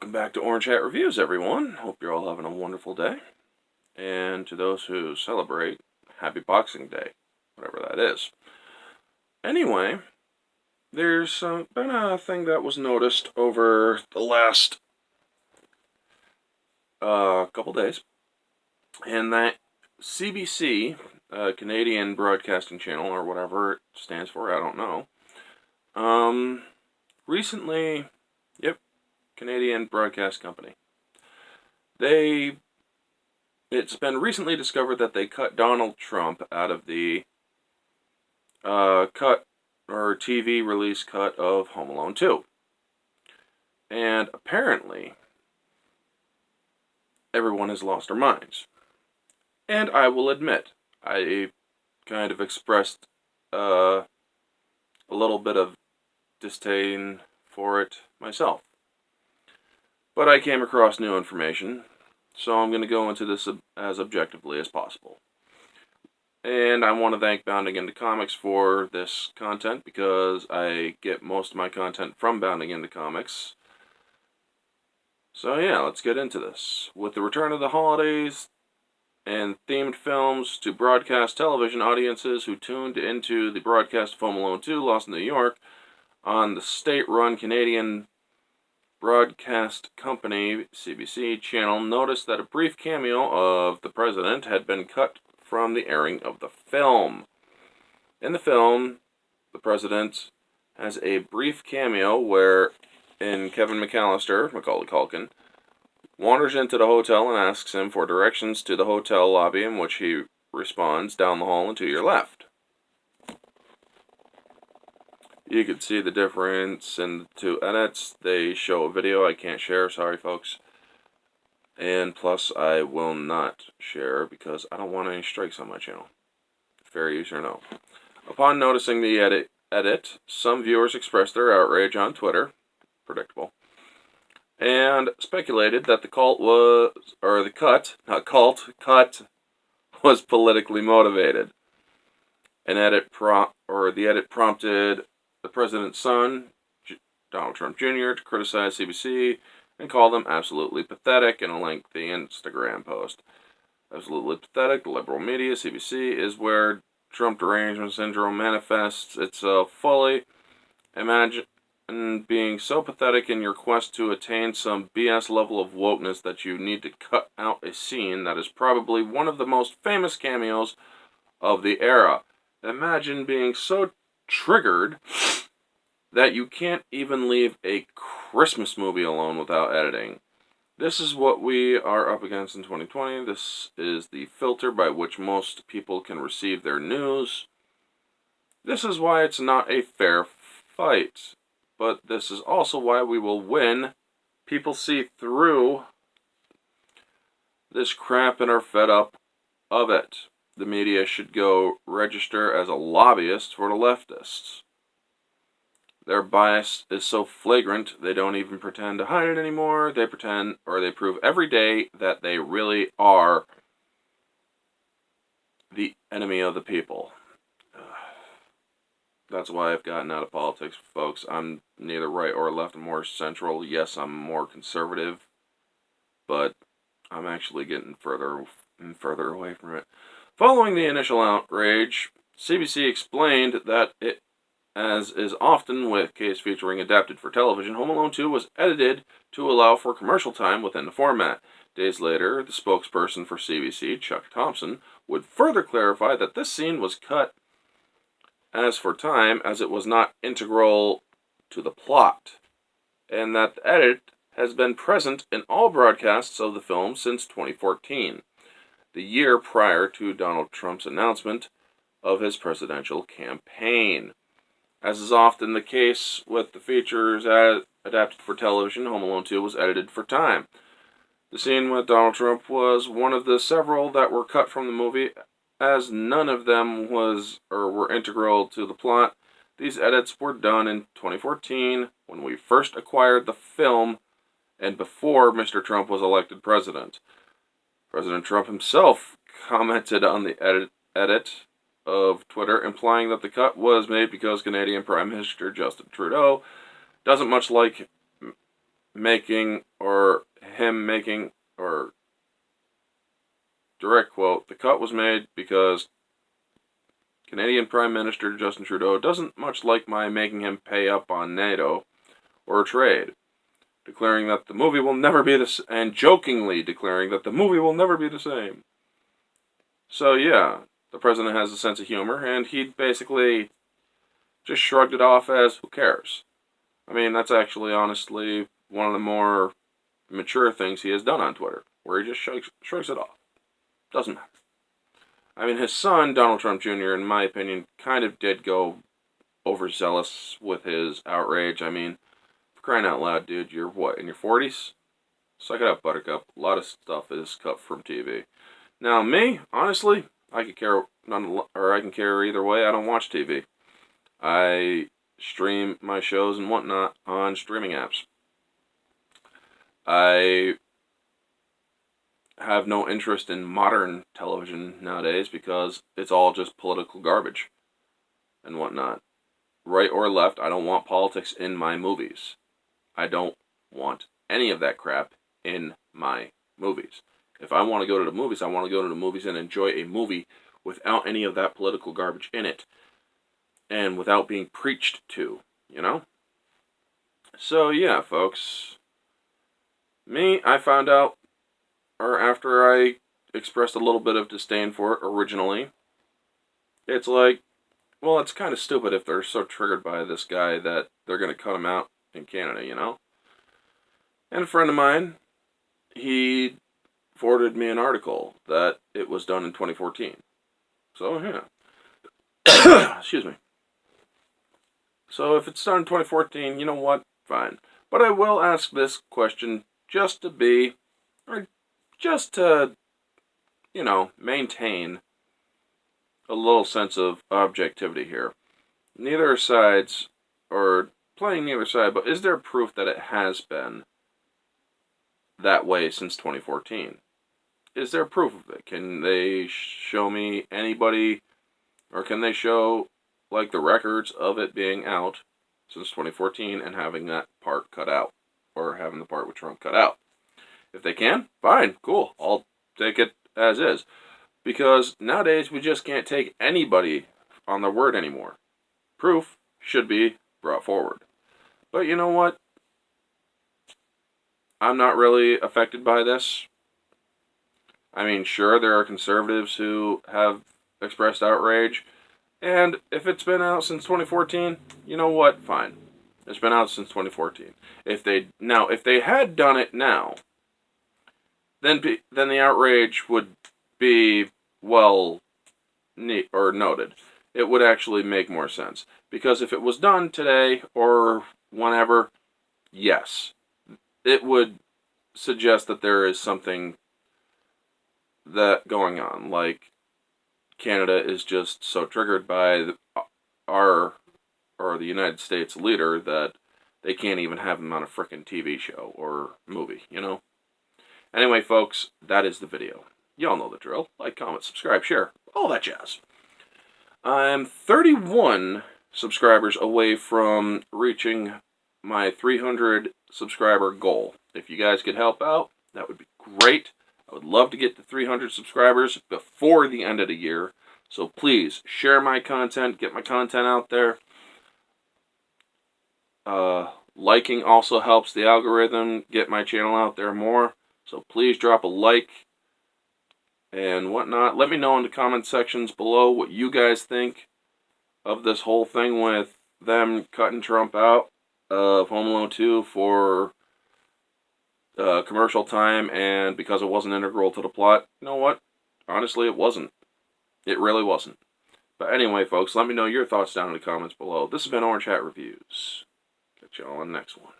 Welcome back to Orange Hat Reviews, everyone. Hope you're all having a wonderful day. And to those who celebrate, happy Boxing Day, whatever that is. Anyway, there's been a thing that was noticed over the last couple days, and that CBC, Canadian Broadcasting Channel, or whatever it stands for, I don't know, recently, Canadian Broadcast Company. It's been recently discovered that they cut Donald Trump out of the cut or TV release cut of Home Alone 2. And apparently, everyone has lost their minds. And I will admit, I kind of expressed a little bit of disdain for it myself. But I came across new information, so I'm going to go into this as objectively as possible. And I want to thank Bounding Into Comics for this content, because I get most of my content from Bounding Into Comics. So yeah, let's get into this. With the return of the holidays and themed films to broadcast television, audiences who tuned into the broadcast of Home Alone 2 Lost in New York on the state-run Canadian Broadcast Company, CBC, channel noticed that a brief cameo of the president had been cut from the airing of the film. In the film, the president has a brief cameo wherein Kevin McAllister, Macaulay Culkin, wanders into the hotel and asks him for directions to the hotel lobby, in which he responds, "Down the hall and to your left." You can see the difference in the two edits. They show a video I can't share, sorry folks. And plus, I will not share because I don't want any strikes on my channel. Fair use or no. Upon noticing the edit, some viewers expressed their outrage on Twitter, predictable, and speculated that the cut was politically motivated. The edit prompted the president's son, Donald Trump Jr., to criticize CBC and call them absolutely pathetic in a lengthy Instagram post. Absolutely pathetic, the liberal media, CBC, is where Trump derangement syndrome manifests itself fully. Imagine being so pathetic in your quest to attain some BS level of wokeness that you need to cut out a scene that is probably one of the most famous cameos of the era. Imagine being so triggered that you can't even leave a Christmas movie alone without editing. This is what we are up against in 2020. This is the filter by which most people can receive their news. This is why it's not a fair fight. But this is also why we will win. People see through this crap and are fed up of it. The media should go register as a lobbyist for the leftists. Their bias is so flagrant, they don't even pretend to hide it anymore. They pretend, or they prove every day, that they really are the enemy of the people. That's why I've gotten out of politics, folks. I'm neither right or left. I'm more central. Yes, I'm more conservative, but I'm actually getting further and further away from it. Following the initial outrage, CBC explained that it, as is often with case featuring adapted for television, Home Alone 2 was edited to allow for commercial time within the format. Days later, the spokesperson for CBC, Chuck Thompson, would further clarify that this scene was cut as for time, as it was not integral to the plot, and that the edit has been present in all broadcasts of the film since 2014, the year prior to Donald Trump's announcement of his presidential campaign. As is often the case with the features adapted for television, Home Alone 2 was edited for time. The scene with Donald Trump was one of the several that were cut from the movie, as none of them were integral to the plot. These edits were done in 2014, when we first acquired the film, and before Mr. Trump was elected president. President Trump himself commented on the edit of Twitter, implying that the cut was made because Canadian Prime Minister Justin Trudeau doesn't much like making, or him making, or direct quote, the cut was made because Canadian Prime Minister Justin Trudeau doesn't much like my making him pay up on NATO or trade, declaring that the movie will never be and jokingly declaring that the movie will never be the same. So yeah, the president has a sense of humor, and he basically just shrugged it off as, who cares? I mean, that's actually, honestly, one of the more mature things he has done on Twitter, where he just shrugs it off. Doesn't matter. I mean, his son, Donald Trump Jr., in my opinion, kind of did go overzealous with his outrage. I mean, for crying out loud, dude, you're what, in your 40s? Suck it up, Buttercup. A lot of stuff is cut from TV. Now, me, honestly, I can care either way. I don't watch TV. I stream my shows and whatnot on streaming apps. I have no interest in modern television nowadays because it's all just political garbage and whatnot. Right or left, I don't want politics in my movies. I don't want any of that crap in my movies. If I want to go to the movies, I want to go to the movies and enjoy a movie without any of that political garbage in it. And without being preached to, you know? So, yeah, folks. Me, I found out, or after I expressed a little bit of disdain for it originally, it's like, well, it's kind of stupid if they're so triggered by this guy that they're going to cut him out in Canada, you know? And a friend of mine, he forwarded me an article that it was done in 2014. So, yeah. Excuse me. So if it's done in 2014, you know what? Fine. But I will ask this question just to maintain a little sense of objectivity here. Neither sides, or playing neither side, but is there proof that it has been that way since 2014? Is there proof of it? Can they show me anybody, or can they show like the records of it being out since 2014 and having that part cut out, or having the part with Trump cut out? If they can, fine, cool, I'll take it as is. Because nowadays we just can't take anybody on their word anymore. Proof should be brought forward. But you know what? I'm not really affected by this. I mean, sure, there are conservatives who have expressed outrage. And if it's been out since 2014, you know what? Fine. It's been out since 2014. If they had done it now, then the outrage would be noted. It would actually make more sense. Because if it was done today or whenever, yes, it would suggest that there is something that going on. Like, Canada is just so triggered by the United States leader that they can't even have him on a frickin' TV show or movie, you know? Anyway, folks, that is the video. Y'all know the drill. Like, comment, subscribe, share, all that jazz. I'm 31 subscribers away from reaching my 300 subscriber goal. If you guys could help out, that would be great. I would love to get to 300 subscribers before the end of the year. So please, share my content, get my content out there. Liking also helps the algorithm get my channel out there more. So please drop a like and whatnot. Let me know in the comment sections below what you guys think of this whole thing with them cutting Trump out of Home Alone 2 for commercial time and because it wasn't integral to the plot. You know what? Honestly, it wasn't. It really wasn't. But anyway, folks, let me know your thoughts down in the comments below. This has been Orange Hat Reviews. Catch y'all on the next one.